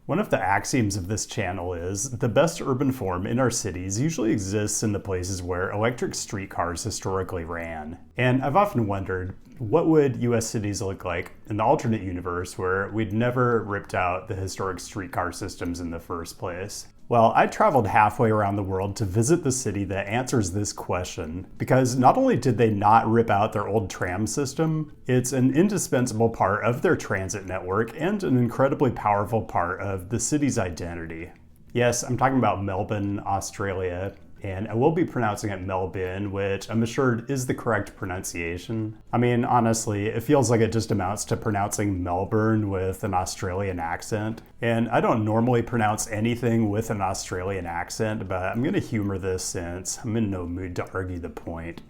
One of the axioms of this channel is the best urban form in our cities usually exists in the places where electric streetcars historically ran. And I've often wondered, what would US cities look like in the alternate universe where we'd never ripped out the historic streetcar systems in the first place? Well, I traveled halfway around the world to visit the city that answers this question, because not only did they not rip out their old tram system, it's an indispensable part of their transit network and an incredibly powerful part of the city's identity. Yes, I'm talking about Melbourne, Australia, and I will be pronouncing it Melbourne, which I'm assured is the correct pronunciation. I mean, honestly, it feels like it just amounts to pronouncing Melbourne with an Australian accent. And I don't normally pronounce anything with an Australian accent, but I'm gonna humor this since I'm in no mood to argue the point.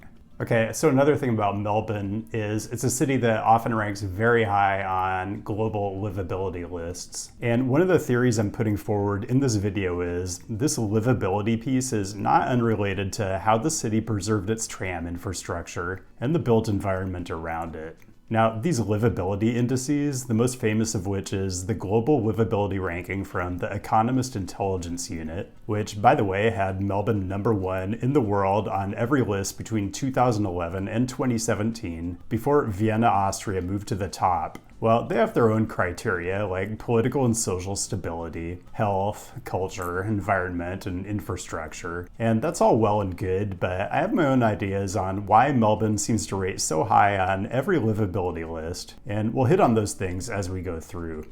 Okay, so another thing about Melbourne is it's a city that often ranks very high on global livability lists. And one of the theories I'm putting forward in this video is this livability piece is not unrelated to how the city preserved its tram infrastructure and the built environment around it. Now, these livability indices, the most famous of which is the Global Livability Ranking from the Economist Intelligence Unit, which, by the way, had Melbourne #1 in the world on every list between 2011 and 2017, before Vienna, Austria moved to the top. Well, they have their own criteria like political and social stability, health, culture, environment, and infrastructure. And that's all well and good, but I have my own ideas on why Melbourne seems to rate so high on every livability list, and we'll hit on those things as we go through.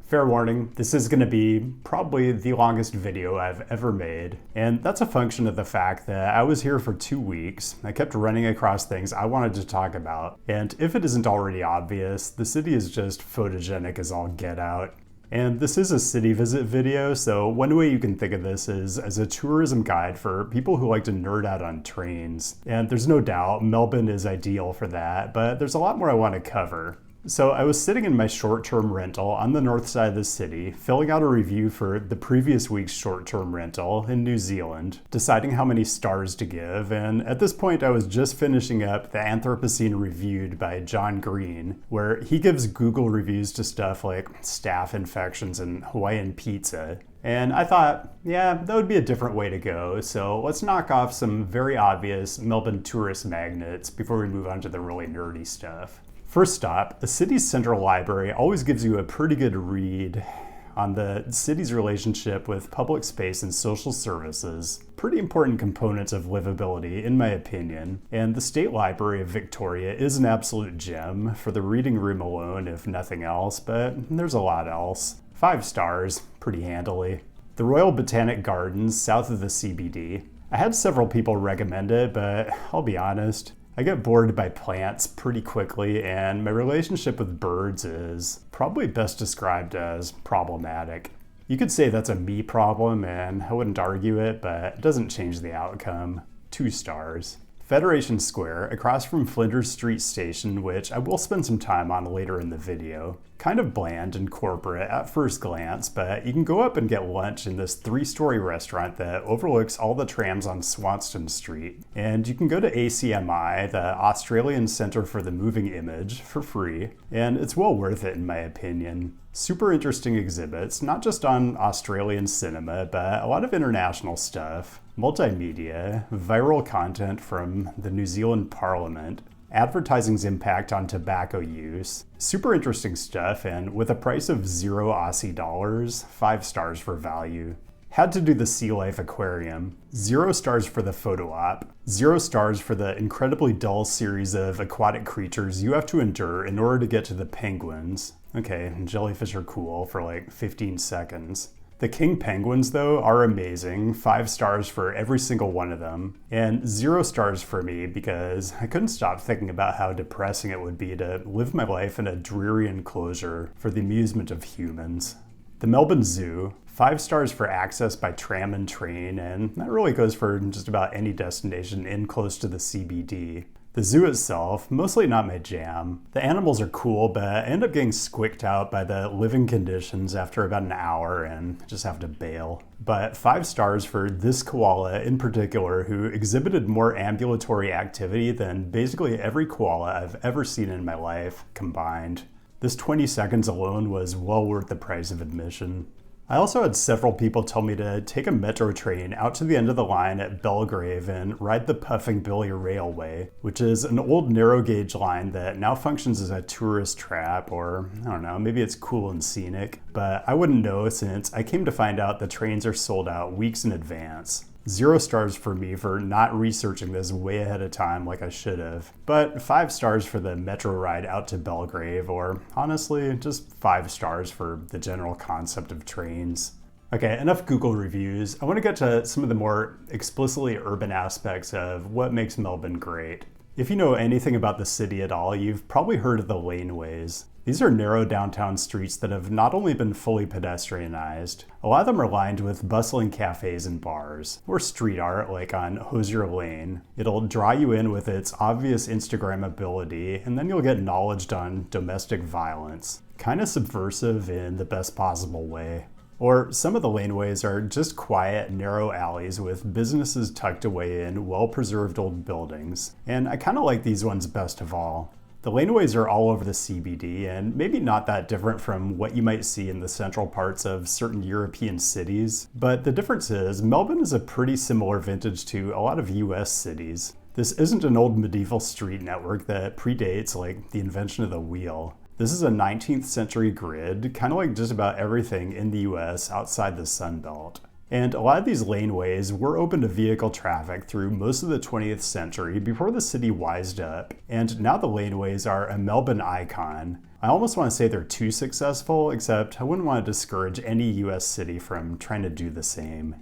Fair warning, this is going to be probably the longest video I've ever made, and that's a function of the fact that I was here for 2 weeks. I kept running across things I wanted to talk about, and if it isn't already obvious, the city is just photogenic as all get out. And this is a city visit video, so one way you can think of this is as a tourism guide for people who like to nerd out on trains. And there's no doubt Melbourne is ideal for that, but there's a lot more I want to cover. So I was sitting in my short-term rental on the north side of the city, filling out a review for the previous week's short-term rental in New Zealand, deciding how many stars to give, and at this point I was just finishing up the Anthropocene Reviewed by John Green, where he gives Google reviews to stuff like staph infections and Hawaiian pizza. And I thought, yeah, that would be a different way to go, so let's knock off some very obvious Melbourne tourist magnets before we move on to the really nerdy stuff. First stop, the city's central library always gives you a pretty good read on the city's relationship with public space and social services. Pretty important components of livability, in my opinion. And the State Library of Victoria is an absolute gem for the reading room alone, if nothing else, but there's a lot else. 5 stars, pretty handily. The Royal Botanic Gardens, south of the CBD. I had several people recommend it, but I'll be honest, I get bored by plants pretty quickly, and my relationship with birds is probably best described as problematic. You could say that's a me problem, and I wouldn't argue it, but it doesn't change the outcome. 2 stars. Federation Square, across from Flinders Street Station, which I will spend some time on later in the video. Kind of bland and corporate at first glance, but you can go up and get lunch in this 3-story restaurant that overlooks all the trams on Swanson Street. And you can go to ACMI, the Australian Centre for the Moving Image, for free, and it's well worth it in my opinion. Super interesting exhibits, not just on Australian cinema, but a lot of international stuff, multimedia, viral content from the New Zealand Parliament, advertising's impact on tobacco use, super interesting stuff, and with a price of 0 Aussie dollars, 5 stars for value. Had to do the Sea Life Aquarium, 0 stars for the photo op, 0 stars for the incredibly dull series of aquatic creatures you have to endure in order to get to the penguins. Okay, jellyfish are cool for like 15 seconds. The king penguins, though, are amazing. 5 stars for every single one of them. And 0 stars for me because I couldn't stop thinking about how depressing it would be to live my life in a dreary enclosure for the amusement of humans. The Melbourne Zoo, 5 stars for access by tram and train, and that really goes for just about any destination in close to the CBD. The zoo itself, mostly not my jam. The animals are cool, but I end up getting squicked out by the living conditions after about an hour and just have to bail. But 5 stars for this koala in particular, who exhibited more ambulatory activity than basically every koala I've ever seen in my life combined. This 20 seconds alone was well worth the price of admission. I also had several people tell me to take a metro train out to the end of the line at Belgrave and ride the Puffing Billy Railway, which is an old narrow gauge line that now functions as a tourist trap, or I don't know, maybe it's cool and scenic, but I wouldn't know since I came to find out the trains are sold out weeks in advance. 0 stars for me for not researching this way ahead of time like I should have, but 5 stars for the metro ride out to Belgrave, or honestly, just 5 stars for the general concept of trains. Okay, enough Google reviews. I want to get to some of the more explicitly urban aspects of what makes Melbourne great. If you know anything about the city at all, you've probably heard of the Laneways. These are narrow downtown streets that have not only been fully pedestrianized, a lot of them are lined with bustling cafes and bars, or street art like on Hosier Lane. It'll draw you in with its obvious Instagrammability, and then you'll get knowledge on domestic violence. Kind of subversive in the best possible way. Or some of the laneways are just quiet, narrow alleys with businesses tucked away in well-preserved old buildings, and I kind of like these ones best of all. The laneways are all over the CBD and maybe not that different from what you might see in the central parts of certain European cities, but the difference is Melbourne is a pretty similar vintage to a lot of US cities. This isn't an old medieval street network that predates like the invention of the wheel. This is a 19th century grid, kind of like just about everything in the US outside the Sun Belt. And a lot of these laneways were open to vehicle traffic through most of the 20th century before the city wised up, and now the laneways are a Melbourne icon. I almost want to say they're too successful, except I wouldn't want to discourage any US city from trying to do the same.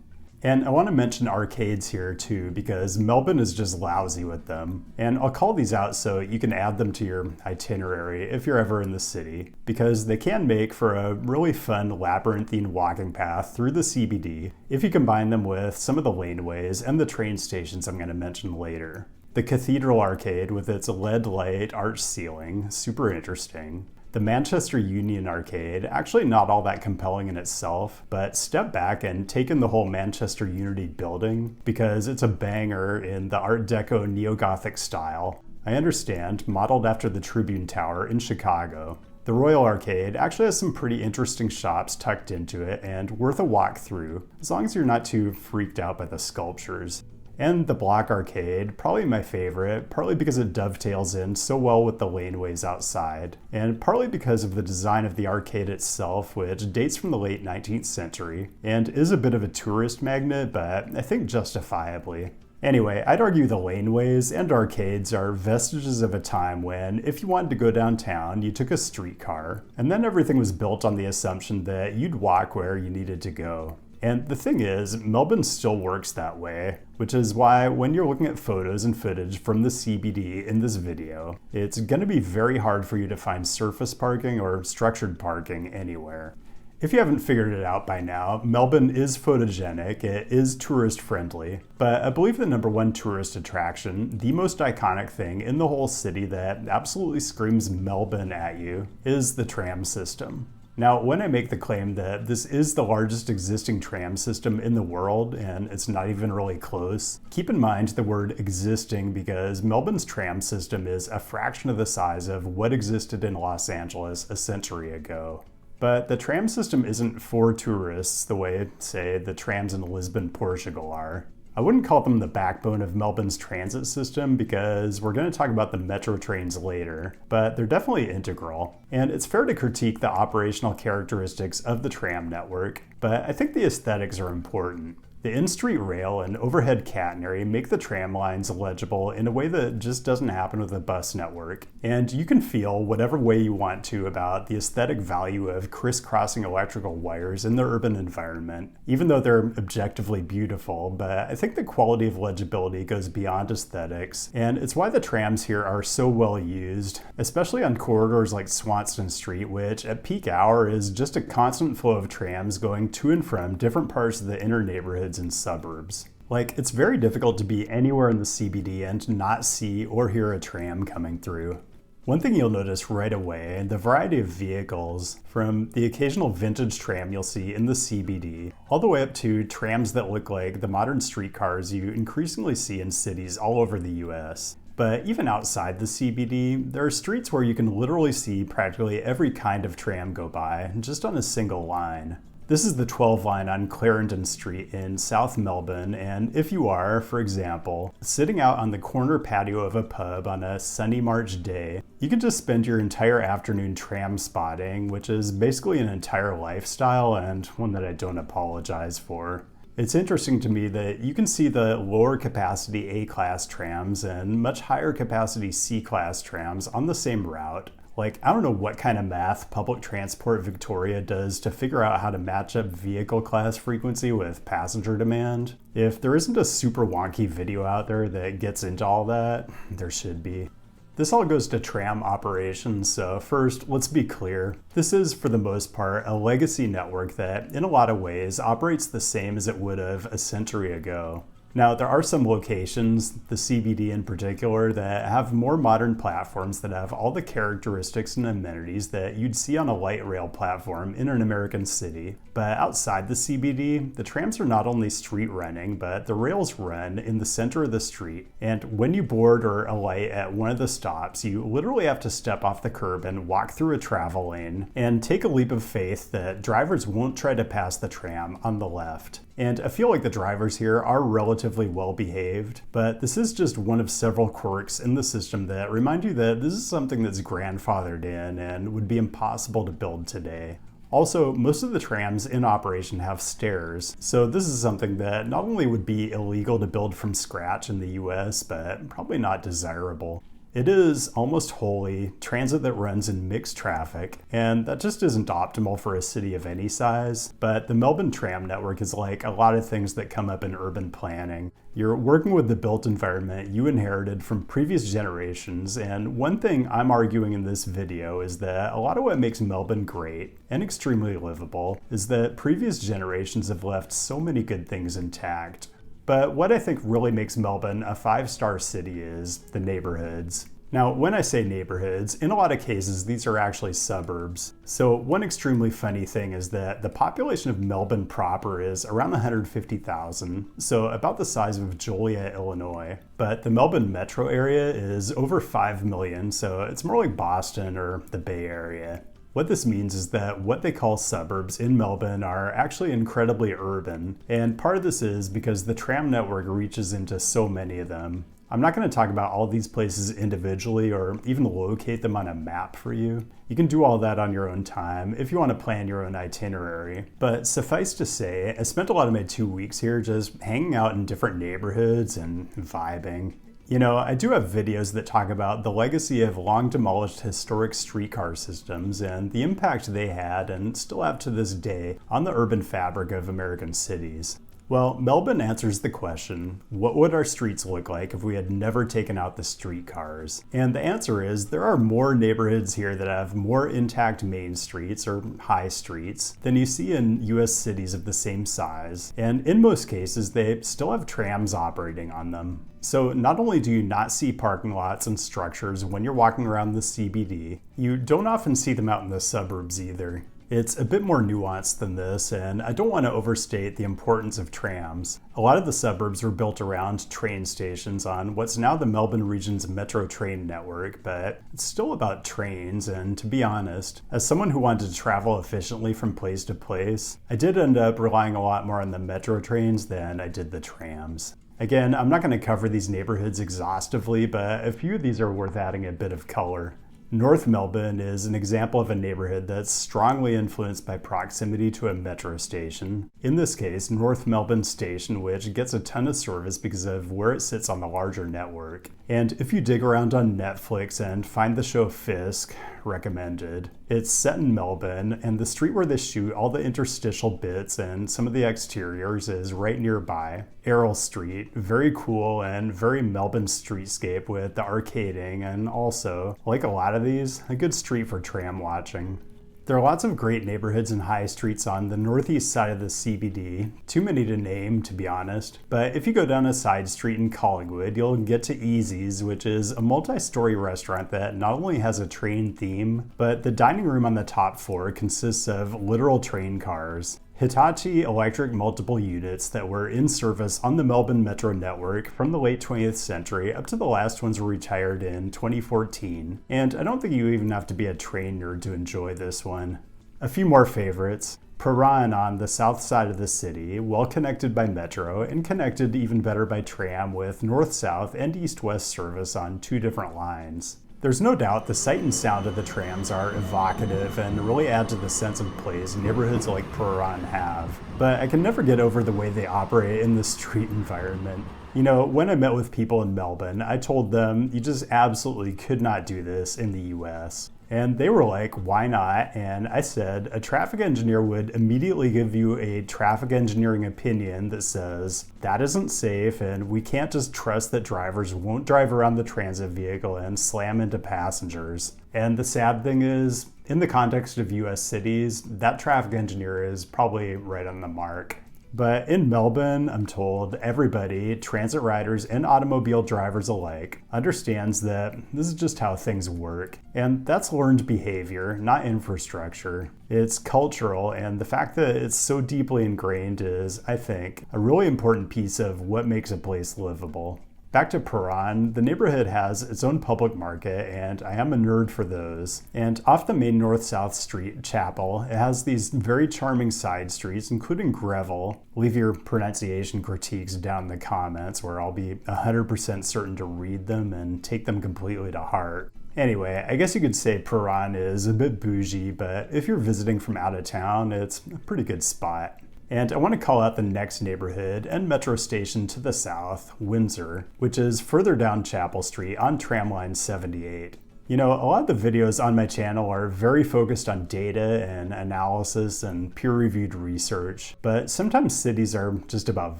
And I want to mention arcades here too, because Melbourne is just lousy with them. And I'll call these out so you can add them to your itinerary if you're ever in the city, because they can make for a really fun labyrinthine walking path through the CBD if you combine them with some of the laneways and the train stations I'm going to mention later. The Cathedral Arcade with its LED light arch ceiling, super interesting. The Manchester Union Arcade, actually not all that compelling in itself, but step back and take in the whole Manchester Unity building because it's a banger in the Art Deco neo-Gothic style. I understand, modeled after the Tribune Tower in Chicago. The Royal Arcade actually has some pretty interesting shops tucked into it and worth a walk through, as long as you're not too freaked out by the sculptures. And the Block Arcade, probably my favorite, partly because it dovetails in so well with the laneways outside, and partly because of the design of the arcade itself, which dates from the late 19th century, and is a bit of a tourist magnet, but I think justifiably. Anyway, I'd argue the laneways and arcades are vestiges of a time when, if you wanted to go downtown, you took a streetcar, and then everything was built on the assumption that you'd walk where you needed to go. And the thing is, Melbourne still works that way, which is why when you're looking at photos and footage from the CBD in this video, it's going to be very hard for you to find surface parking or structured parking anywhere. If you haven't figured it out by now, Melbourne is photogenic, it is tourist friendly, but I believe the #1 tourist attraction, the most iconic thing in the whole city that absolutely screams Melbourne at you, is the tram system. Now, when I make the claim that this is the largest existing tram system in the world, and it's not even really close, keep in mind the word existing because Melbourne's tram system is a fraction of the size of what existed in Los Angeles a century ago. But the tram system isn't for tourists the way, say, the trams in Lisbon, Portugal are. I wouldn't call them the backbone of Melbourne's transit system because we're going to talk about the metro trains later, but they're definitely integral. And it's fair to critique the operational characteristics of the tram network, but I think the aesthetics are important. The in-street rail and overhead catenary make the tram lines legible in a way that just doesn't happen with the bus network. And you can feel whatever way you want to about the aesthetic value of crisscrossing electrical wires in the urban environment, even though they're objectively beautiful, but I think the quality of legibility goes beyond aesthetics, and it's why the trams here are so well used, especially on corridors like Swanson Street, which at peak hour is just a constant flow of trams going to and from different parts of the inner neighborhoods and suburbs. Like, it's very difficult to be anywhere in the CBD and not see or hear a tram coming through. One thing you'll notice right away, the variety of vehicles, from the occasional vintage tram you'll see in the CBD, all the way up to trams that look like the modern streetcars you increasingly see in cities all over the US. But even outside the CBD, there are streets where you can literally see practically every kind of tram go by, just on a single line. This is the 12 line on Clarendon Street in South Melbourne, and if you are, for example, sitting out on the corner patio of a pub on a sunny March day, you can just spend your entire afternoon tram spotting, which is basically an entire lifestyle and one that I don't apologize for. It's interesting to me that you can see the lower capacity A-class trams and much higher capacity C-class trams on the same route. Like, I don't know what kind of math Public Transport Victoria does to figure out how to match up vehicle class frequency with passenger demand. If there isn't a super wonky video out there that gets into all that, there should be. This all goes to tram operations, so first, let's be clear. This is, for the most part, a legacy network that, in a lot of ways, operates the same as it would have a century ago. Now, there are some locations, the CBD in particular, that have more modern platforms that have all the characteristics and amenities that you'd see on a light rail platform in an American city. But outside the CBD, the trams are not only street running, but the rails run in the center of the street. And when you board or alight at one of the stops, you literally have to step off the curb and walk through a travel lane and take a leap of faith that drivers won't try to pass the tram on the left. And I feel like the drivers here are relatively well behaved, but this is just one of several quirks in the system that remind you that this is something that's grandfathered in and would be impossible to build today. Also, most of the trams in operation have stairs, so this is something that not only would be illegal to build from scratch in the US, but probably not desirable. It is almost wholly transit that runs in mixed traffic, and that just isn't optimal for a city of any size. But the Melbourne tram network is like a lot of things that come up in urban planning. You're working with the built environment you inherited from previous generations, and one thing I'm arguing in this video is that a lot of what makes Melbourne great and extremely livable is that previous generations have left so many good things intact. But what I think really makes Melbourne a 5-star city is the neighborhoods. Now, when I say neighborhoods, in a lot of cases, these are actually suburbs. So one extremely funny thing is that the population of Melbourne proper is around 150,000, so about the size of Joliet, Illinois. But the Melbourne metro area is over 5 million, so it's more like Boston or the Bay Area. What this means is that what they call suburbs in Melbourne are actually incredibly urban, and part of this is because the tram network reaches into so many of them. I'm not going to talk about all these places individually or even locate them on a map for you. You can do all that on your own time if you want to plan your own itinerary. But suffice to say, I spent a lot of my 2 weeks here just hanging out in different neighborhoods and vibing. You know, I do have videos that talk about the legacy of long demolished historic streetcar systems and the impact they had and still have to this day on the urban fabric of American cities. Well, Melbourne answers the question, what would our streets look like if we had never taken out the streetcars? And the answer is there are more neighborhoods here that have more intact main streets or high streets than you see in US cities of the same size. And in most cases, they still have trams operating on them. So not only do you not see parking lots and structures when you're walking around the CBD, you don't often see them out in the suburbs either. It's a bit more nuanced than this, and I don't want to overstate the importance of trams. A lot of the suburbs were built around train stations on what's now the Melbourne region's metro train network, but it's still about trains, and to be honest, as someone who wanted to travel efficiently from place to place, I did end up relying a lot more on the metro trains than I did the trams. Again, I'm not going to cover these neighborhoods exhaustively, but a few of these are worth adding a bit of color. North Melbourne is an example of a neighborhood that's strongly influenced by proximity to a metro station. In this case, North Melbourne Station, which gets a ton of service because of where it sits on the larger network. And if you dig around on Netflix and find the show Fisk, recommended. It's set in Melbourne, and the street where they shoot all the interstitial bits and some of the exteriors is right nearby. Errol Street, very cool and very Melbourne streetscape with the arcading, and also, like a lot of these, a good street for tram watching. There are lots of great neighborhoods and high streets on the northeast side of the CBD, too many to name, to be honest. But if you go down a side street in Collingwood, you'll get to Easy's, which is a multi-story restaurant that not only has a train theme, but the dining room on the top floor consists of literal train cars. Hitachi electric multiple units that were in service on the Melbourne Metro network from the late 20th century up to the last ones were retired in 2014. And I don't think you even have to be a train nerd to enjoy this one. A few more favorites. Prahran on the south side of the city, well connected by metro and connected even better by tram with north-south and east-west service on 2 different lines. There's no doubt the sight and sound of the trams are evocative and really add to the sense of place neighborhoods like Prahran have. But I can never get over the way they operate in the street environment. You know, when I met with people in Melbourne, I told them you just absolutely could not do this in the US. And they were like, why not? And I said, a traffic engineer would immediately give you a traffic engineering opinion that says, that isn't safe and we can't just trust that drivers won't drive around the transit vehicle and slam into passengers. And the sad thing is, in the context of US cities, that traffic engineer is probably right on the mark. But in Melbourne, I'm told everybody, transit riders and automobile drivers alike, understands that this is just how things work. And that's learned behavior, not infrastructure. It's cultural, and the fact that it's so deeply ingrained is, I think, a really important piece of what makes a place livable. Back to Prahran, the neighborhood has its own public market, and I am a nerd for those. And off the main north-south street, Chapel, it has these very charming side streets, including Greville. Leave your pronunciation critiques down in the comments, where I'll be 100% certain to read them and take them completely to heart. Anyway, I guess you could say Prahran is a bit bougie, but if you're visiting from out of town, it's a pretty good spot. And I want to call out the next neighborhood and metro station to the south, Windsor, which is further down Chapel Street on Tramline 78. You know, a lot of the videos on my channel are very focused on data and analysis and peer-reviewed research, but sometimes cities are just about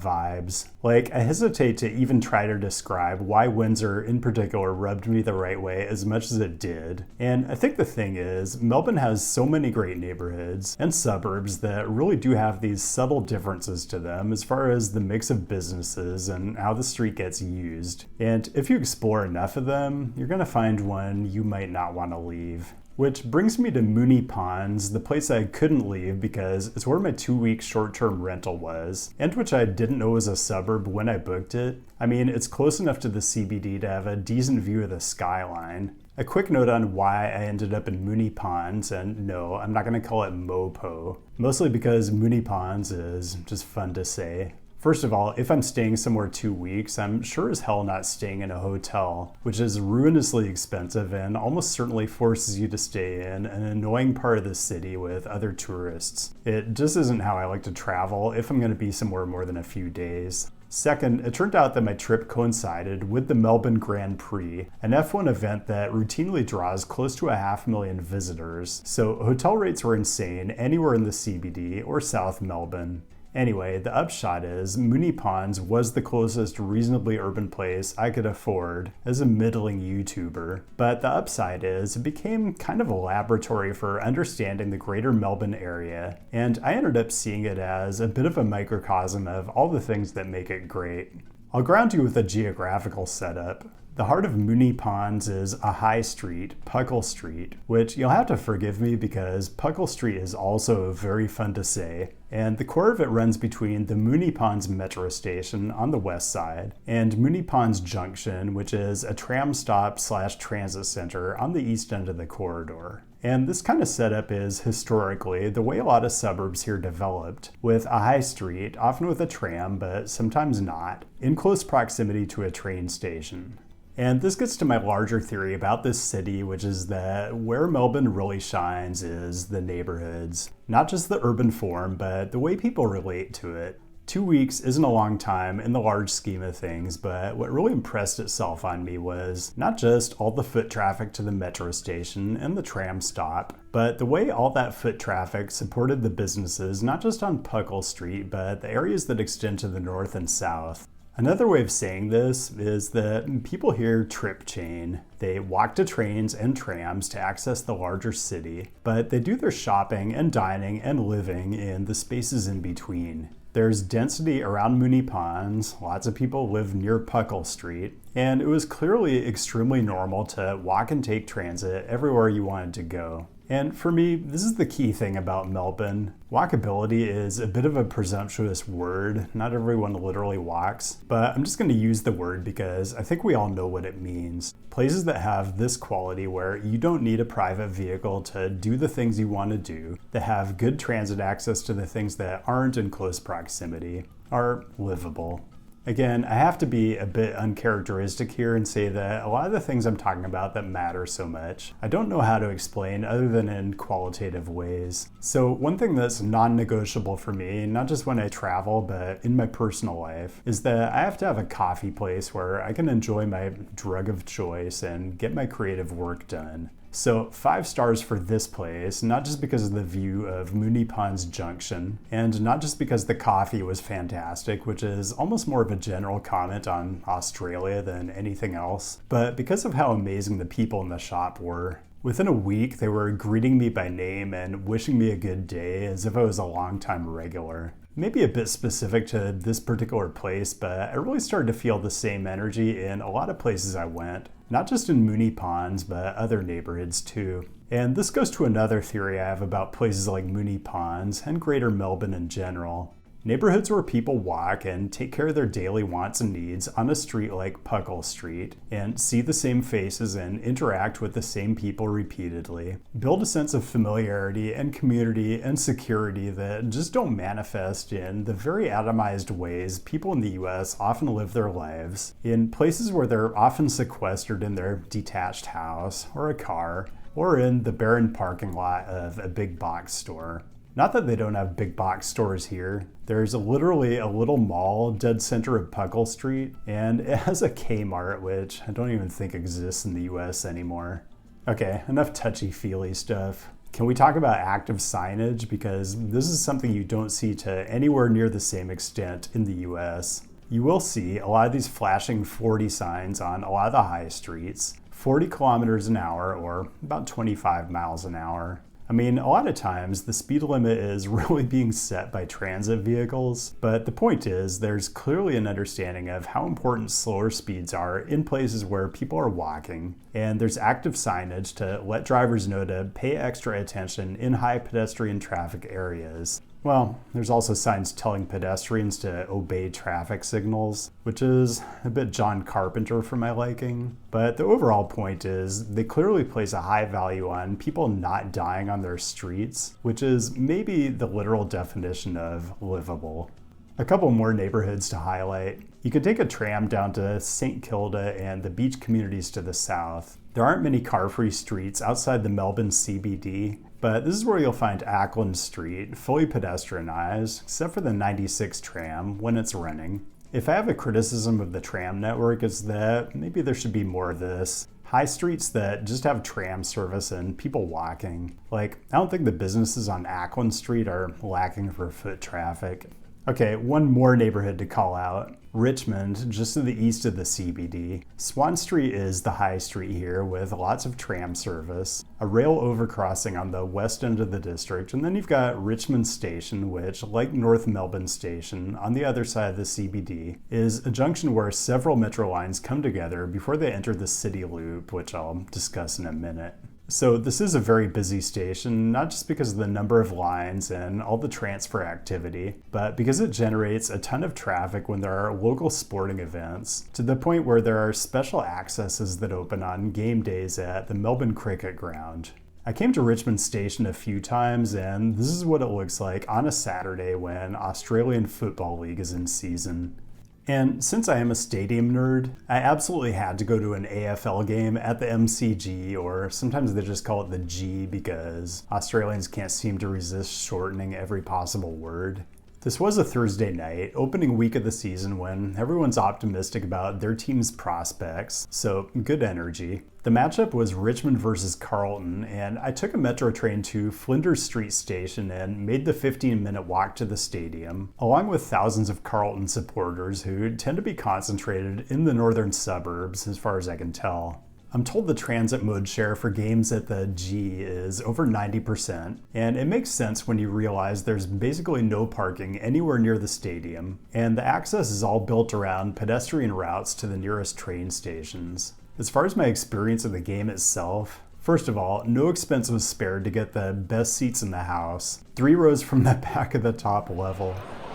vibes. Like, I hesitate to even try to describe why Windsor in particular rubbed me the right way as much as it did. And I think the thing is, Melbourne has so many great neighborhoods and suburbs that really do have these subtle differences to them as far as the mix of businesses and how the street gets used. And if you explore enough of them, you're gonna find one you might not want to leave. Which brings me to Mooney Ponds, the place I couldn't leave because it's where my 2-week short-term rental was, and which I didn't know was a suburb when I booked it. I mean, it's close enough to the CBD to have a decent view of the skyline. A quick note on why I ended up in Mooney Ponds, and no, I'm not going to call it Mopo, mostly because Mooney Ponds is just fun to say. First of all, if I'm staying somewhere 2 weeks, I'm sure as hell not staying in a hotel, which is ruinously expensive and almost certainly forces you to stay in an annoying part of the city with other tourists. It just isn't how I like to travel if I'm going to be somewhere more than a few days. Second, it turned out that my trip coincided with the Melbourne Grand Prix, an F1 event that routinely draws close to 500,000 visitors, so hotel rates were insane anywhere in the CBD or South Melbourne. Anyway, the upshot is Mooney Ponds was the closest reasonably urban place I could afford as a middling YouTuber. But the upside is it became kind of a laboratory for understanding the greater Melbourne area, and I ended up seeing it as a bit of a microcosm of all the things that make it great. I'll ground you with a geographical setup. The heart of Mooney Ponds is a high street, Puckle Street, which you'll have to forgive me because Puckle Street is also very fun to say, and the core of it runs between the Mooney Ponds metro station on the west side and Mooney Ponds Junction, which is a tram stop / transit center on the east end of the corridor. And this kind of setup is historically the way a lot of suburbs here developed, with a high street, often with a tram, but sometimes not, in close proximity to a train station. And this gets to my larger theory about this city, which is that where Melbourne really shines is the neighborhoods. Not just the urban form, but the way people relate to it. 2 weeks isn't a long time in the large scheme of things, but what really impressed itself on me was not just all the foot traffic to the metro station and the tram stop, but the way all that foot traffic supported the businesses not just on Puckle Street, but the areas that extend to the north and south. Another way of saying this is that people here trip chain. They walk to trains and trams to access the larger city, but they do their shopping and dining and living in the spaces in between. There's density around Mooney Ponds, lots of people live near Puckle Street, and it was clearly extremely normal to walk and take transit everywhere you wanted to go. And for me, this is the key thing about Melbourne. Walkability is a bit of a presumptuous word. Not everyone literally walks, but I'm just going to use the word because I think we all know what it means. Places that have this quality where you don't need a private vehicle to do the things you want to do, that have good transit access to the things that aren't in close proximity, are livable. Again, I have to be a bit uncharacteristic here and say that a lot of the things I'm talking about that matter so much, I don't know how to explain other than in qualitative ways. So one thing that's non-negotiable for me, not just when I travel, but in my personal life, is that I have to have a coffee place where I can enjoy my drug of choice and get my creative work done. So 5 stars for this place, not just because of the view of Mooney Ponds Junction, and not just because the coffee was fantastic, which is almost more of a general comment on Australia than anything else, but because of how amazing the people in the shop were. Within a week, they were greeting me by name and wishing me a good day as if I was a longtime regular. Maybe a bit specific to this particular place, but I really started to feel the same energy in a lot of places I went. Not just in Mooney Ponds, but other neighborhoods too. And this goes to another theory I have about places like Mooney Ponds and Greater Melbourne in general. Neighborhoods where people walk and take care of their daily wants and needs on a street like Puckle Street and see the same faces and interact with the same people repeatedly build a sense of familiarity and community and security that just don't manifest in the very atomized ways people in the US often live their lives, in places where they're often sequestered in their detached house or a car or in the barren parking lot of a big box store. Not that they don't have big box stores here. There's literally a little mall dead center of Puckle Street, and it has a Kmart, which I don't even think exists in the US anymore. Okay, enough touchy-feely stuff. Can we talk about active signage? Because this is something you don't see to anywhere near the same extent in the US. You will see a lot of these flashing 40 signs on a lot of the high streets, 40 kilometers an hour or about 25 miles an hour. I mean, a lot of times the speed limit is really being set by transit vehicles, but the point is there's clearly an understanding of how important slower speeds are in places where people are walking, and there's active signage to let drivers know to pay extra attention in high pedestrian traffic areas. Well, there's also signs telling pedestrians to obey traffic signals, which is a bit John Carpenter for my liking. But the overall point is they clearly place a high value on people not dying on their streets, which is maybe the literal definition of livable. A couple more neighborhoods to highlight. You could take a tram down to St. Kilda and the beach communities to the south. There aren't many car-free streets outside the Melbourne CBD, but this is where you'll find Auckland Street, fully pedestrianized, except for the 96 tram when it's running. If I have a criticism of the tram network, it's that maybe there should be more of this. High streets that just have tram service and people walking. Like, I don't think the businesses on Auckland Street are lacking for foot traffic. Okay, one more neighborhood to call out. Richmond, just to the east of the CBD. Swanson Street is the high street here with lots of tram service, a rail overcrossing on the west end of the district, and then you've got Richmond Station, which, like North Melbourne Station, on the other side of the CBD, is a junction where several metro lines come together before they enter the city loop, which I'll discuss in a minute. So this is a very busy station, not just because of the number of lines and all the transfer activity, but because it generates a ton of traffic when there are local sporting events, to the point where there are special accesses that open on game days at the Melbourne Cricket Ground. I came to Richmond Station a few times, and this is what it looks like on a Saturday when Australian Football League is in season. And since I am a stadium nerd, I absolutely had to go to an AFL game at the MCG, or sometimes they just call it the G because Australians can't seem to resist shortening every possible word. This was a Thursday night, opening week of the season when everyone's optimistic about their team's prospects, so good energy. The matchup was Richmond versus Carlton, and I took a metro train to Flinders Street Station and made the 15-minute walk to the stadium, along with thousands of Carlton supporters who tend to be concentrated in the northern suburbs, as far as I can tell. I'm told the transit mode share for games at the G is over 90%, and it makes sense when you realize there's basically no parking anywhere near the stadium, and the access is all built around pedestrian routes to the nearest train stations. As far as my experience of the game itself, First of all, no expense was spared to get the best seats in the house, 3 rows from the back of the top level.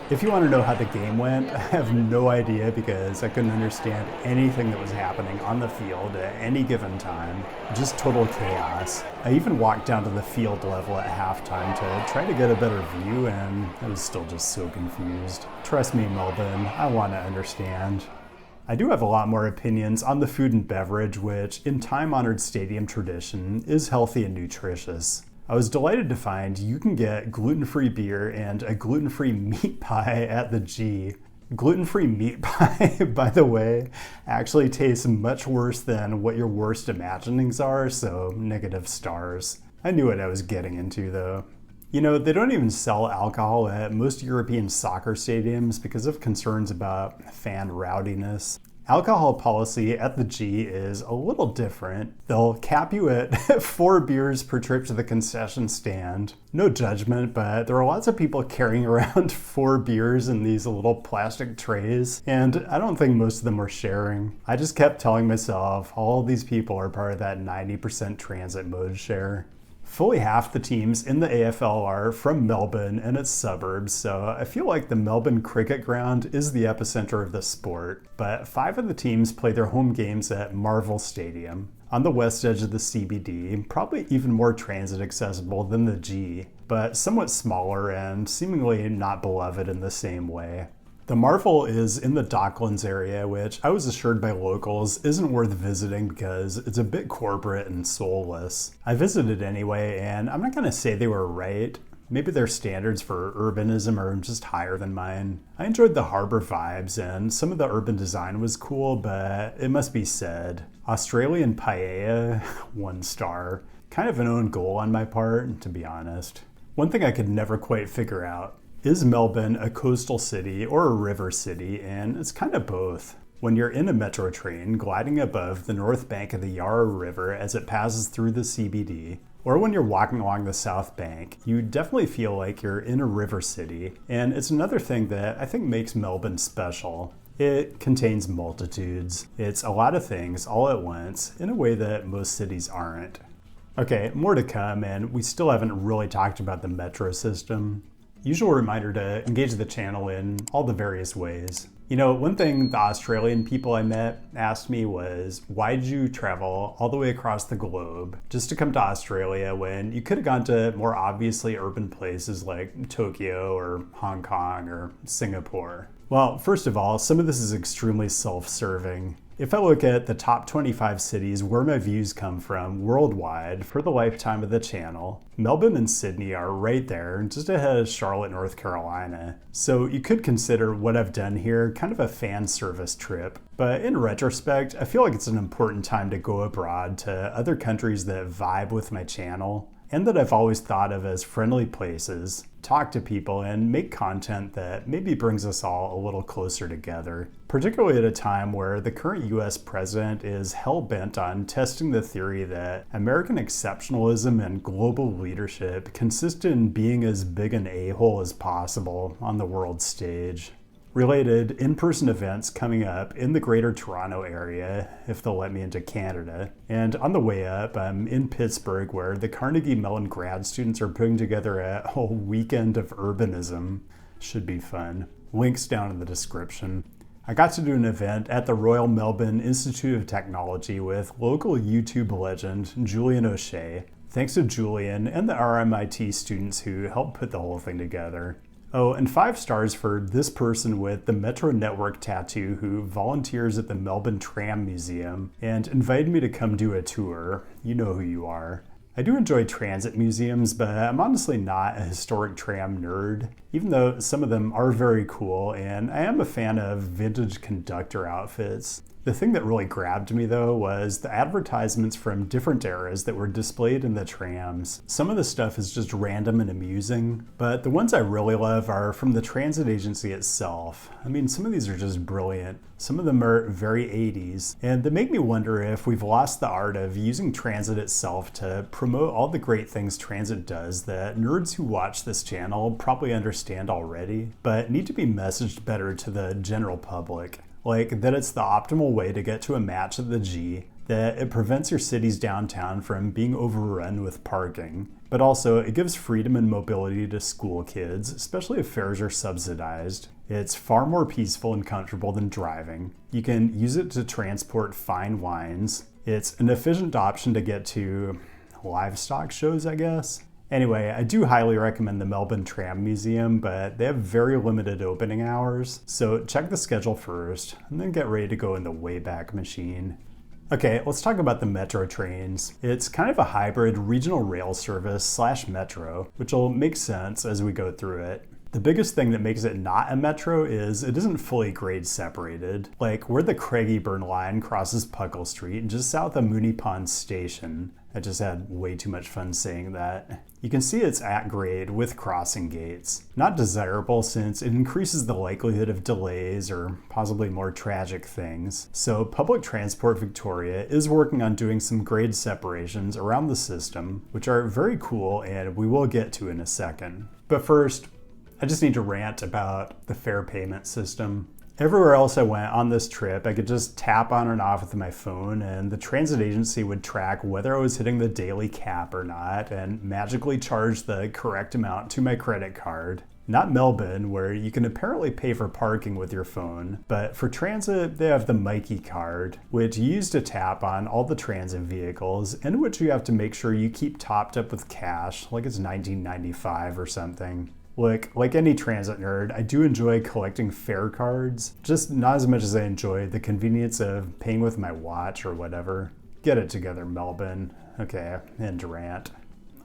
If you want to know how the game went, I have no idea because I couldn't understand anything that was happening on the field at any given time. Just total chaos. I even walked down to the field level at halftime to try to get a better view, and I was still just so confused. Trust me, Melbourne, I want to understand. I do have a lot more opinions on the food and beverage, which, in time-honored stadium tradition, is healthy and nutritious. I was delighted to find you can get gluten-free beer and a gluten-free meat pie at the G. Gluten-free meat pie, by the way, actually tastes much worse than what your worst imaginings are, so negative stars. I knew what I was getting into, though. You know, they don't even sell alcohol at most European soccer stadiums because of concerns about fan rowdiness. Alcohol policy at the G is a little different. They'll cap you at 4 beers per trip to the concession stand. No judgment, but there are lots of people carrying around 4 beers in these little plastic trays, and I don't think most of them were sharing. I just kept telling myself all these people are part of that 90% transit mode share. Fully half the teams in the AFL are from Melbourne and its suburbs, so I feel like the Melbourne Cricket Ground is the epicenter of the sport. But 5 of the teams play their home games at Marvel Stadium, on the west edge of the CBD, probably even more transit accessible than the G, but somewhat smaller and seemingly not beloved in the same way. The Marvel is in the Docklands area, which I was assured by locals isn't worth visiting because it's a bit corporate and soulless. I visited anyway, and I'm not going to say they were right. Maybe their standards for urbanism are just higher than mine. I enjoyed the harbor vibes, and some of the urban design was cool, but it must be said, Australian paella, 1 star. Kind of an own goal on my part, to be honest. One thing I could never quite figure out, is Melbourne a coastal city or a river city? And it's kind of both. When you're in a metro train gliding above the north bank of the Yarra River as it passes through the CBD, or when you're walking along the south bank, you definitely feel like you're in a river city. And it's another thing that I think makes Melbourne special. It contains multitudes. It's a lot of things all at once in a way that most cities aren't. Okay, more to come, and we still haven't really talked about the metro system. Usual reminder to engage the channel in all the various ways. You know, one thing the Australian people I met asked me was, why did you travel all the way across the globe just to come to Australia when you could have gone to more obviously urban places like Tokyo or Hong Kong or Singapore? Well, first of all, some of this is extremely self-serving. If I look at the top 25 cities where my views come from worldwide for the lifetime of the channel, Melbourne and Sydney are right there, just ahead of Charlotte, North Carolina. So you could consider what I've done here kind of a fan service trip. But in retrospect, I feel like it's an important time to go abroad to other countries that vibe with my channel, and that I've always thought of as friendly places, talk to people, and make content that maybe brings us all a little closer together. Particularly at a time where the current US president is hell-bent on testing the theory that American exceptionalism and global leadership consist in being as big an a-hole as possible on the world stage. Related in-person events coming up in the Greater Toronto area, if they'll let me into Canada. And on the way up, I'm in Pittsburgh, where the Carnegie Mellon grad students are putting together a whole weekend of urbanism. Should be fun. Links down in the description. I got to do an event at the Royal Melbourne Institute of Technology with local YouTube legend Julian O'Shea. Thanks to Julian and the RMIT students who helped put the whole thing together. Oh, and 5 stars for this person with the Metro Network tattoo who volunteers at the Melbourne Tram Museum and invited me to come do a tour. You know who you are. I do enjoy transit museums, but I'm honestly not a historic tram nerd, even though some of them are very cool, and I am a fan of vintage conductor outfits. The thing that really grabbed me though was the advertisements from different eras that were displayed in the trams. Some of the stuff is just random and amusing, but the ones I really love are from the transit agency itself. I mean, some of these are just brilliant. Some of them are very 80s, and they make me wonder if we've lost the art of using transit itself to promote all the great things transit does that nerds who watch this channel probably understand already, but need to be messaged better to the general public. Like that it's the optimal way to get to a match at the G, that it prevents your city's downtown from being overrun with parking. But also, it gives freedom and mobility to school kids, especially if fares are subsidized. It's far more peaceful and comfortable than driving. You can use it to transport fine wines. It's an efficient option to get to livestock shows, I guess. Anyway, I do highly recommend the Melbourne Tram Museum, but they have very limited opening hours, so check the schedule first, and then get ready to go in the Wayback Machine. Okay, let's talk about the metro trains. It's kind of a hybrid regional rail service / metro, which will make sense as we go through it. The biggest thing that makes it not a metro is it isn't fully grade separated. Like where the Craigieburn line crosses Puckle Street just south of Mooney Ponds Station. I just had way too much fun saying that. You can see it's at grade with crossing gates. Not desirable since it increases the likelihood of delays or possibly more tragic things. So Public Transport Victoria is working on doing some grade separations around the system, which are very cool and we will get to in a second. But first, I just need to rant about the fare payment system. Everywhere else I went on this trip, I could just tap on and off with my phone and the transit agency would track whether I was hitting the daily cap or not and magically charge the correct amount to my credit card. Not Melbourne, where you can apparently pay for parking with your phone, but for transit, they have the Mikey card, which you use to tap on all the transit vehicles, and which you have to make sure you keep topped up with cash, like it's 1995 or something. Look, like any transit nerd, I do enjoy collecting fare cards, just not as much as I enjoy the convenience of paying with my watch or whatever. Get it together, Melbourne. Okay, end rant.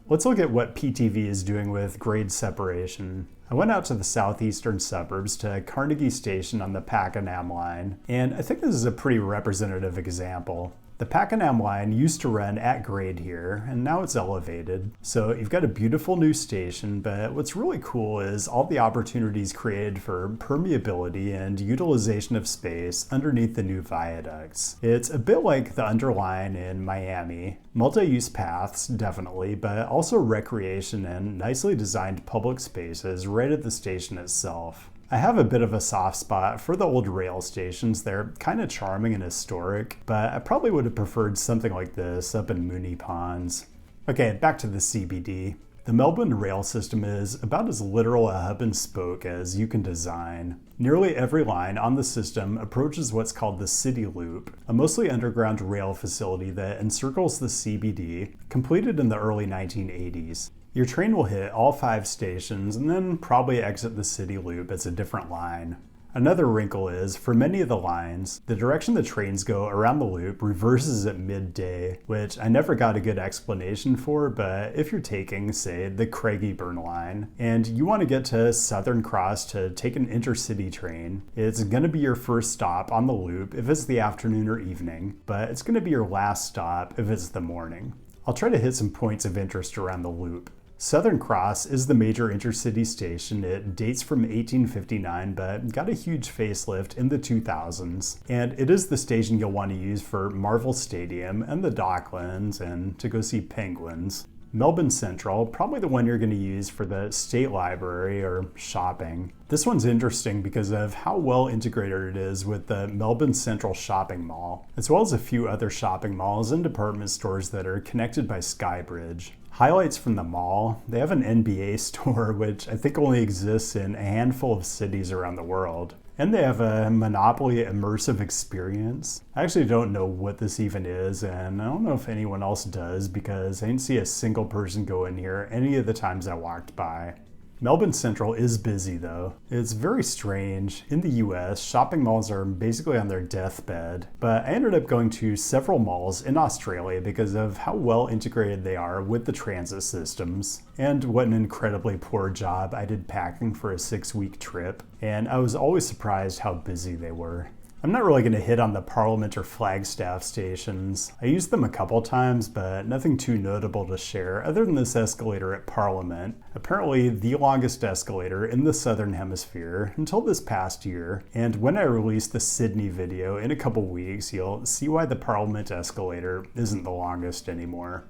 Let's look at what PTV is doing with grade separation. I went out to the southeastern suburbs to Carnegie Station on the Pakenham line, and I think this is a pretty representative example. The Pakenham line used to run at grade here, and now it's elevated. So you've got a beautiful new station, but what's really cool is all the opportunities created for permeability and utilization of space underneath the new viaducts. It's a bit like the underline in Miami. Multi-use paths, definitely, but also recreation and nicely designed public spaces right at the station itself. I have a bit of a soft spot for the old rail stations. They're kind of charming and historic, but I probably would have preferred something like this up in Mooney Ponds. Okay, back to the CBD. The Melbourne rail system is about as literal a hub and spoke as you can design. Nearly every line on the system approaches what's called the City Loop, a mostly underground rail facility that encircles the CBD, completed in the early 1980s. Your train will hit all 5 stations and then probably exit the City Loop as a different line. Another wrinkle is, for many of the lines, the direction the trains go around the loop reverses at midday, which I never got a good explanation for, but if you're taking, say, the Craigieburn line, and you want to get to Southern Cross to take an intercity train, it's going to be your first stop on the loop if it's the afternoon or evening, but it's going to be your last stop if it's the morning. I'll try to hit some points of interest around the loop. Southern Cross is the major intercity station. It dates from 1859 but got a huge facelift in the 2000s. And it is the station you'll want to use for Marvel Stadium and the Docklands and to go see penguins. Melbourne Central, probably the one you're going to use for the State Library or shopping. This one's interesting because of how well integrated it is with the Melbourne Central Shopping Mall, as well as a few other shopping malls and department stores that are connected by Skybridge. Highlights from the mall, they have an NBA store, which I think only exists in a handful of cities around the world. And they have a Monopoly immersive experience. I actually don't know what this even is, and I don't know if anyone else does because I didn't see a single person go in here any of the times I walked by. Melbourne Central is busy though. It's very strange. In the US, shopping malls are basically on their deathbed, but I ended up going to several malls in Australia because of how well integrated they are with the transit systems, and what an incredibly poor job I did packing for a 6-week trip, and I was always surprised how busy they were. I'm not really going to hit on the Parliament or Flagstaff stations. I used them a couple times, but nothing too notable to share other than this escalator at Parliament, apparently the longest escalator in the Southern Hemisphere until this past year. And when I release the Sydney video in a couple weeks, you'll see why the Parliament escalator isn't the longest anymore.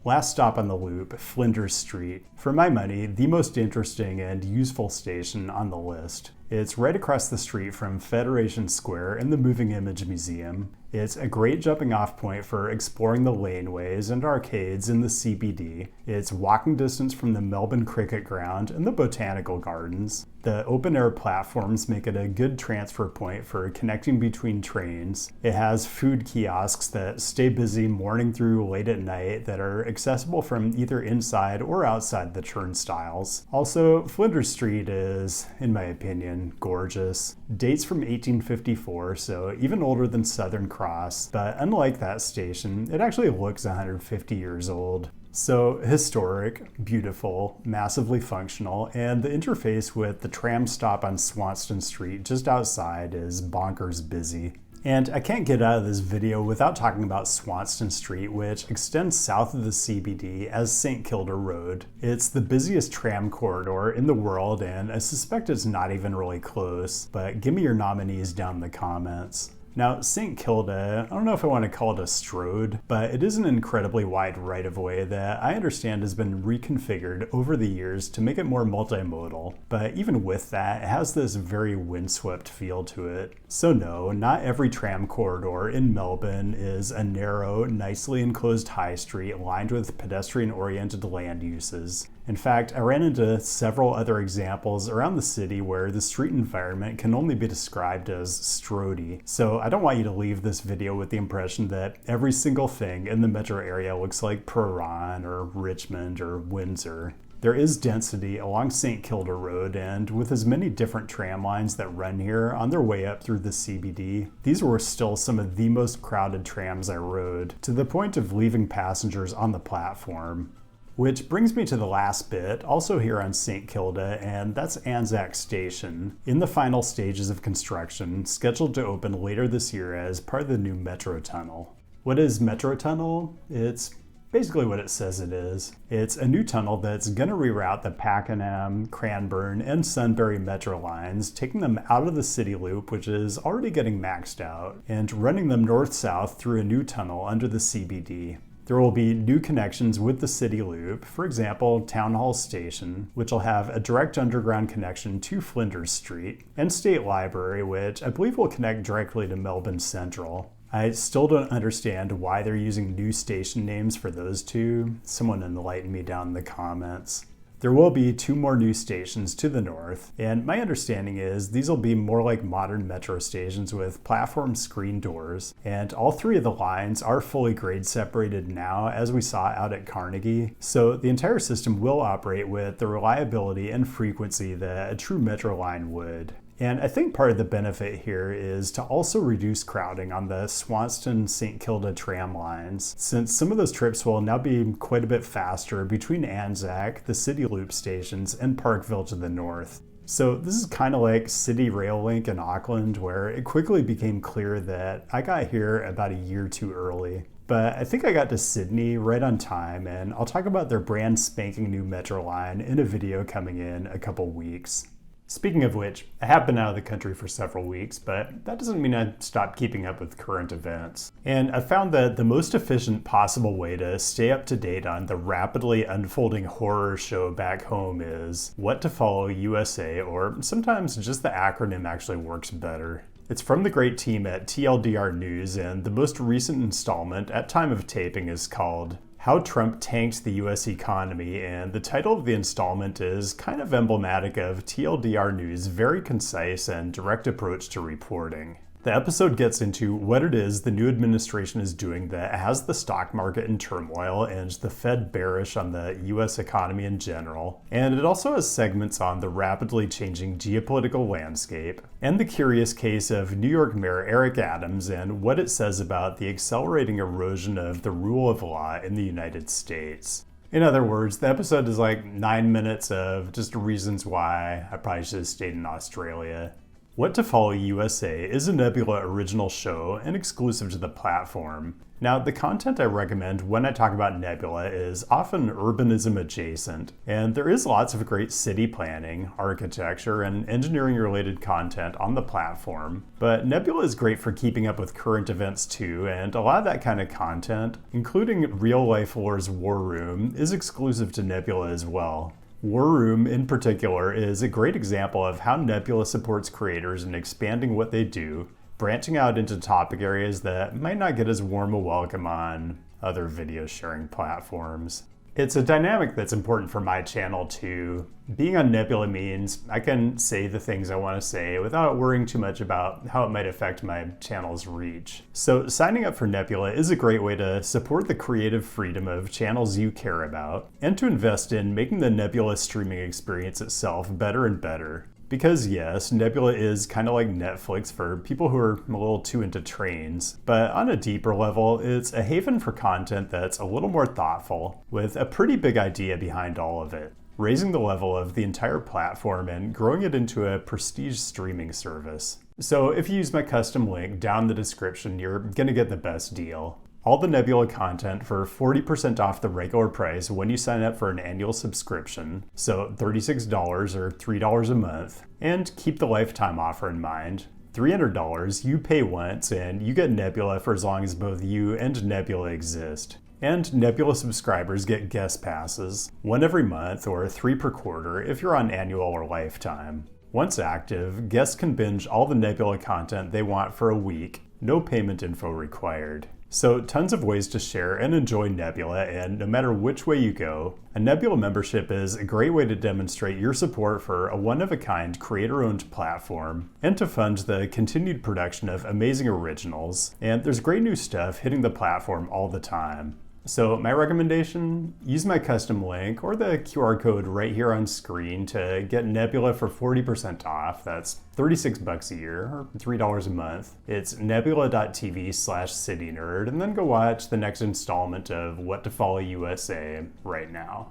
Last stop on the loop, Flinders Street. For my money, the most interesting and useful station on the list. It's right across the street from Federation Square and the Moving Image Museum. It's a great jumping off point for exploring the laneways and arcades in the CBD. It's walking distance from the Melbourne Cricket Ground and the Botanical Gardens. The open air platforms make it a good transfer point for connecting between trains. It has food kiosks that stay busy morning through late at night that are accessible from either inside or outside the turnstiles. Also, Flinders Street is, in my opinion, gorgeous. Dates from 1854, so even older than Southern Cross, but unlike that station, it actually looks 150 years old. So historic, beautiful, massively functional, and the interface with the tram stop on Swanson Street just outside is bonkers busy. And I can't get out of this video without talking about Swanson Street, which extends south of the CBD as St. Kilda Road. It's the busiest tram corridor in the world, and I suspect it's not even really close, but give me your nominees down in the comments. Now, St. Kilda, I don't know if I want to call it a strode, but it is an incredibly wide right-of-way that I understand has been reconfigured over the years to make it more multimodal. But even with that, it has this very windswept feel to it. So no, not every tram corridor in Melbourne is a narrow, nicely enclosed high street lined with pedestrian-oriented land uses. In fact, I ran into several other examples around the city where the street environment can only be described as strody. So I don't want you to leave this video with the impression that every single thing in the metro area looks like Prahran or Richmond or Windsor. There is density along St. Kilda Road, and with as many different tram lines that run here on their way up through the CBD, these were still some of the most crowded trams I rode, to the point of leaving passengers on the platform. Which brings me to the last bit, also here on St. Kilda, and that's Anzac Station, in the final stages of construction, scheduled to open later this year as part of the new Metro Tunnel. What is Metro Tunnel? It's basically what it says it is. It's a new tunnel that's going to reroute the Pakenham, Cranbourne, and Sunbury Metro lines, taking them out of the city loop, which is already getting maxed out, and running them north-south through a new tunnel under the CBD. There will be new connections with the city loop, for example, Town Hall Station, which will have a direct underground connection to Flinders Street, and State Library, which I believe will connect directly to Melbourne Central. I still don't understand why they're using new station names for those two. Someone enlighten me down in the comments. There will be 2 more new stations to the north, and my understanding is these will be more like modern metro stations with platform screen doors, and all 3 of the lines are fully grade separated now, as we saw out at Carnegie, so the entire system will operate with the reliability and frequency that a true metro line would. And I think part of the benefit here is to also reduce crowding on the Swanston-St. Kilda tram lines, since some of those trips will now be quite a bit faster between Anzac, the City Loop stations, and Parkville to the north. So this is kind of like City Rail Link in Auckland, where it quickly became clear that I got here about a year too early. But I think I got to Sydney right on time, and I'll talk about their brand spanking new metro line in a video coming in a couple weeks. Speaking of which, I have been out of the country for several weeks, but that doesn't mean I've stopped keeping up with current events. And I found that the most efficient possible way to stay up to date on the rapidly unfolding horror show back home is What to Follow USA, or sometimes just the acronym actually works better. It's from the great team at TLDR News, and the most recent installment at time of taping is called How Trump Tanked the U.S. Economy, and the title of the installment is kind of emblematic of TLDR News' very concise and direct approach to reporting. The episode gets into what it is the new administration is doing that has the stock market in turmoil and the Fed bearish on the U.S. economy in general, and it also has segments on the rapidly changing geopolitical landscape, and the curious case of New York Mayor Eric Adams and what it says about the accelerating erosion of the rule of law in the United States. In other words, the episode is like 9 minutes of just reasons why I probably should have stayed in Australia. What to Follow USA is a Nebula original show and exclusive to the platform. Now, the content I recommend when I talk about Nebula is often urbanism adjacent, and there is lots of great city planning, architecture, and engineering related content on the platform, but Nebula is great for keeping up with current events too, and a lot of that kind of content, including real life lore's War Room, is exclusive to Nebula as well. War Room in particular is a great example of how Nebula supports creators in expanding what they do, branching out into topic areas that might not get as warm a welcome on other video sharing platforms. It's a dynamic that's important for my channel too. Being on Nebula means I can say the things I want to say without worrying too much about how it might affect my channel's reach. So signing up for Nebula is a great way to support the creative freedom of channels you care about, and to invest in making the Nebula streaming experience itself better and better. Because yes, Nebula is kind of like Netflix for people who are a little too into trains, but on a deeper level, it's a haven for content that's a little more thoughtful, with a pretty big idea behind all of it, raising the level of the entire platform and growing it into a prestige streaming service. So if you use my custom link down in the description, you're gonna get the best deal. All the Nebula content for 40% off the regular price when you sign up for an annual subscription, so $36 or $3 a month. And keep the lifetime offer in mind. $300, you pay once and you get Nebula for as long as both you and Nebula exist. And Nebula subscribers get guest passes, one every month or 3 per quarter if you're on annual or lifetime. Once active, guests can binge all the Nebula content they want for a week, no payment info required. So tons of ways to share and enjoy Nebula, and no matter which way you go, a Nebula membership is a great way to demonstrate your support for a one-of-a-kind creator-owned platform, and to fund the continued production of amazing originals. And there's great new stuff hitting the platform all the time. So my recommendation, use my custom link or the QR code right here on screen to get Nebula for 40% off. That's $36 a year or $3 a month. It's nebula.tv/CityNerd, and then go watch the next installment of What to Follow USA right now.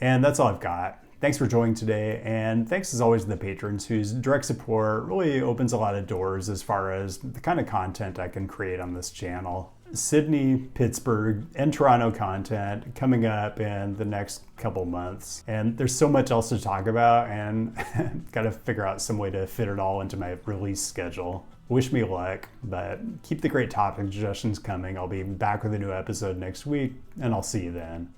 And that's all I've got. Thanks for joining today, and thanks as always to the patrons whose direct support really opens a lot of doors as far as the kind of content I can create on this channel. Sydney, Pittsburgh, and Toronto content coming up in the next couple months. And there's so much else to talk about, and got to figure out some way to fit it all into my release schedule. Wish me luck, but keep the great topic suggestions coming. I'll be back with a new episode next week, and I'll see you then.